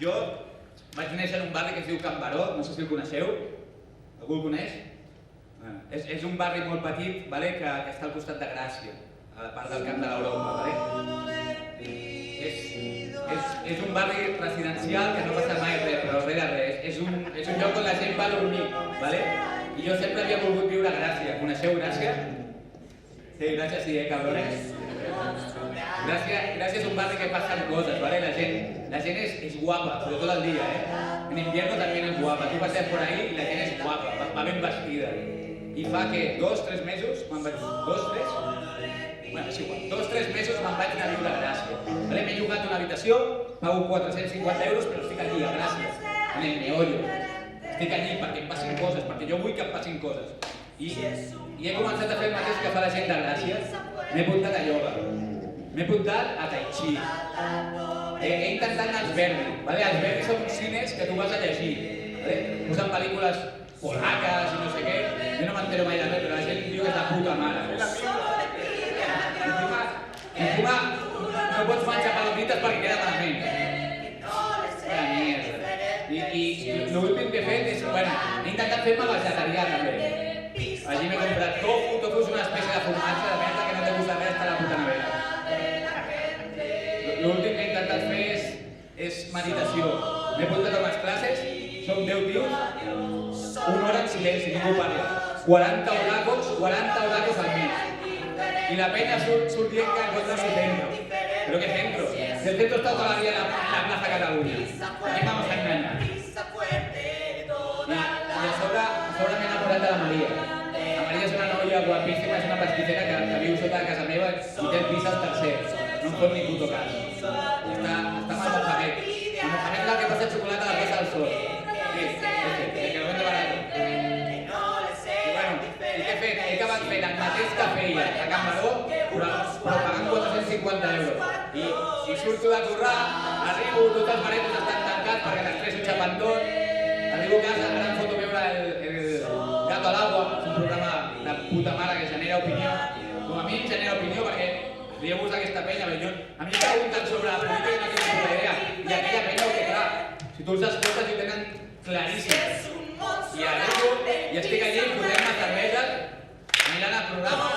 Jo vaig néixer en un barri que es diu Can Baró, no sé si el coneixeu. Algú el coneix? És un barri molt petit, que està al costat de Gràcia, a la part del Camp de l'Europa. És un barri residencial que no passa mai res, però res de res. És un lloc on la gent va a dormir. I jo sempre havia volgut viure a Gràcia. Coneixeu Gràcia? Sí, Gràcia sí, cabrones? Gràcia és un barri que passen coses, la gent és guapa, sobretot al dia, En invierno también es guapa. Tú paseas por ahí y la gent és guapa, va ben vestida. I fa que 2-3 mesos, me'n vaig... 2-3? Bueno, és igual. 2-3 mesos me'n vaig anar a viure a Gràcia. M'he llogat una habitació, pago 450 euros, però estic allí, a Gràcia, en el meollo. Estic allí perquè em passin coses, perquè jo vull que em passin coses. I he començat a fer el mateix que fa la gent de Gràcia. M'he apuntat a ioga, m'he apuntat a tai chi. He intentat anar als Verdi. Els Verdi són cines que tu vas a llegir. Usen pel·lícules polacas i no sé què. Jo no m'entero mai de res, però la gent diu que és la puta mare. Encima no pots menjar palomites perquè queda malament. Vaya mierda. I l'últim que he fet és, he intentat fer-me vegetarià també. Allí m'he comprat tofu, tofu és una espècie de formatge de merda que no te gusta res per la puta nevera. L'últim que he intentat fer és meditació. M'he apuntat a unes classes, som 10 tios, 1 hora en silenci, ningú parla. 40 oracos al mes. Y la peña surt dient que encuentra su centro. ¿Pero qué centro? Si el centro está todavía en la Plaza Cataluña. ¿A quién vamos a engañar? Y a sobre m'he enamorat de la Maria. La Maria és una noia guapíssima, és una pastisera que viu sota de casa meva i té el pis al tercer. No em fot ni puto cas. Està amb el Mohamed. El Mohamed és el que passa xocolata a la Plaça del Sol. Sí, el que lo vende barato. I què he fet? He acabat fent el mateix que feia a Can Baró, però pagant 450 euros. I surto de currar, arribo, tots els baretos estan tancats perquè després un xapantón. Arribo a casa, ara em foto veure el Gato al Agua, un programa de puta mare que genera opinió. Com a mi em genera opinió perquè rieu-vos d'aquesta penya, però a mi em pregunten sobre la política i no tinc puta idea. I aquella penya ho té clar. Si tu els escoltes ho tenen claríssim. I arribo i estic allí fotent-me cerveses mirant el programa.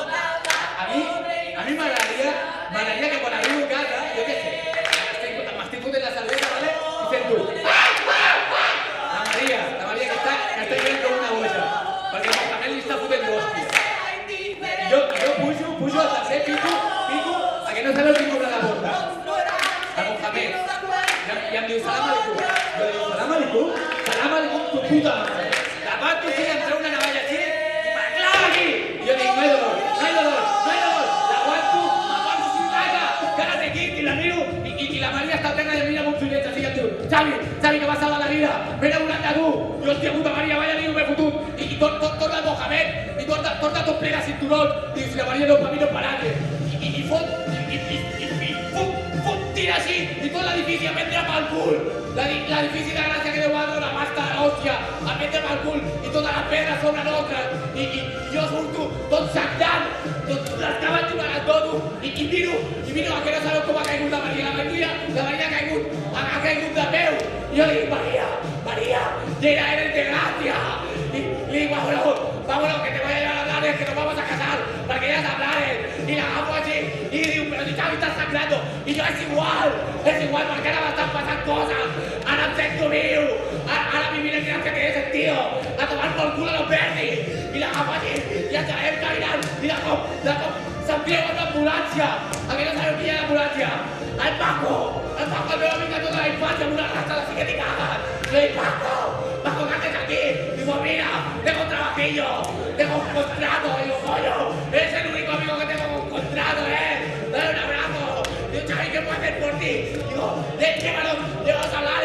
A mi m'agradaria que quan arribo a casa, jo què sé, m'estic fotent la cervesa, i sento la Maria que està mirant com una boja, perquè el Mohamed li està fotent d'hòstia. I jo pujo al tercer pico, a que no sabeu qui m'obre la porta. El Mohamed. I em diu, salam aleikum. Jo dic, salam aleikum? Salam aleikum, tu puta madre. La part que em treu una navalla així i me clava aquí. I jo dic, no hay dolor. L'aguanto, m'aguanto sin raca, que ara té quit i la miro i la Maria està terra i em mira amb uns ullets així i em diu, Xavi, que m'has salvat la vida, m'he enamorat de tu. I hòstia puta Maria, vaya lío m'he fotut. I torna el Mohamed i torna tot ple de cinturón. Diu, si la Maria no pa mi no pa nadie. I fot, tira així i tot l'edifici a prendre pel cul. L'edifici de Gràcia que deu valdre una pasta de l'hòstia a prendre pel cul i tota la pedra sobre nosaltres. I jo surto tot sagnant, les cames jugant al dono i miro a que no sabeu com ha caigut la Maria. La Maria ha caigut de peu. I jo li dic, Maria, llena eres de Gràcia. Y le digo, vámonos, que te voy a llevar a Blanes, que nos vamos a casar, para que ya a Blanes. Y la hago así, y digo, pero si Xavi estás sangrando. Y yo, es igual, porque ahora me están pasando cosas. Ahora em sento viu, ara mi vida Gràcia tiene sentido. A tomar por culo a los Verdi. Y la hago así, y hasta él caminant, y la cop, se'm treu amb l'ambulància. A que no sabeu qui hi ha l'ambulància? El Paco, el meu amic de tota la infància, amb una rasta de que t'hi cagas. Le dic, Paco, ¿qué haces aquí? Digo, mira, tengo un trabajillo, tengo un contrato. Digo, coño, eres el único amigo que tengo con un contrato, dale un abrazo. Digo, Xavi, ¿qué puedo hacer por ti? Digo, llévanos a hablar,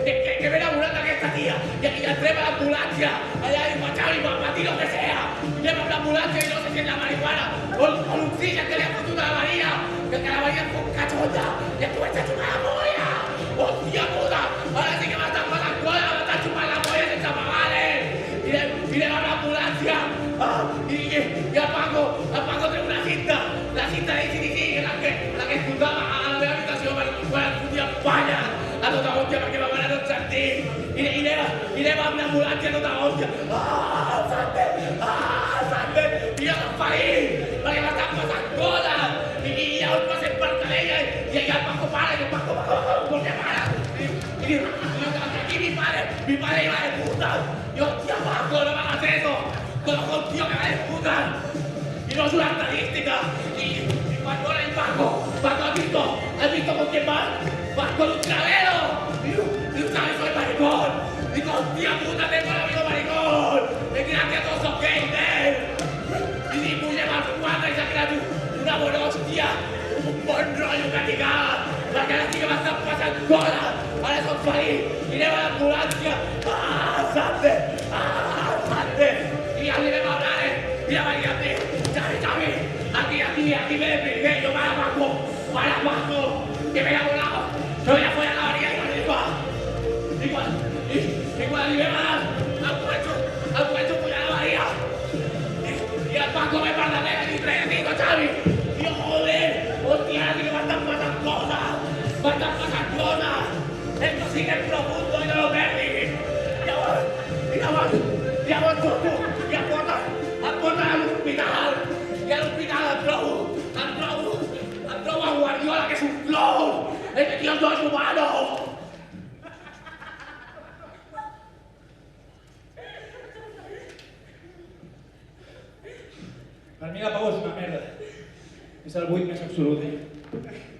que me enamorando a esta tía. Y aquí ya entrega la ambulancia. Allá digo, Xavi, para ti lo que sea. Lleva la ambulancia y no sé si es la marihuana o l'oxígen que li ha fotut a la Maria. Que la Maria és com cachonda i et comença a xupar la polla. Hòstia puta, ara sí que m'estan passant cola, m'estan xupant la polla sense pagar, I anem a l'ambulància. I el Paco treu una cinta, la cinta d'ACDC, la que escoltava a la meva habitació quan em fotia palla a tota hòstia perquè m'ha i anem amb l'ambulància a tota hòstia. Santen, i jo soc ferit, perquè m'estan passant coses. I llavors passem per Calella i allà el Paco para, i el Paco, ¿por qué para? Y digo, aquí mi padre iba de puta. Yo, hostia, Paco, no me hagas eso. Conozco a un tío que va de puta. Y no es una estadística. Y cuando era el Paco, ¿has visto con quién vas? Vas con un travero. Y un travero soy maricón. Digo, hostia puta, tengo un amigo maricón. Me crean que todos son gays, Y si tú llevas cuatro y se ha creado una buena hostia, un bon rotllo que t'hi caga, perquè ara sí que m'estan passant coses. Ara soc ferit i anem a l'ambulància. Sante! Y arribem a Blanes i la Maria em diu, Xavi, aquí me desvirgué, yo para Paco, que me ha volado, no voy a follar la Maria i la Rifa. I quan arribem a em començo a follar la Maria. I el Paco me parla de mi trajecito, Xavi. I jo, joder, hòstia, ara sí que m'estan passant coses. Esto sigue en profundo y no lo perdis. Llavors surto i em porten a l'hospital. I a l'hospital em trobo a Guardiola, que és un clown. Este tío no es humano. Per mi la pau és una merda. És el buit més absolut.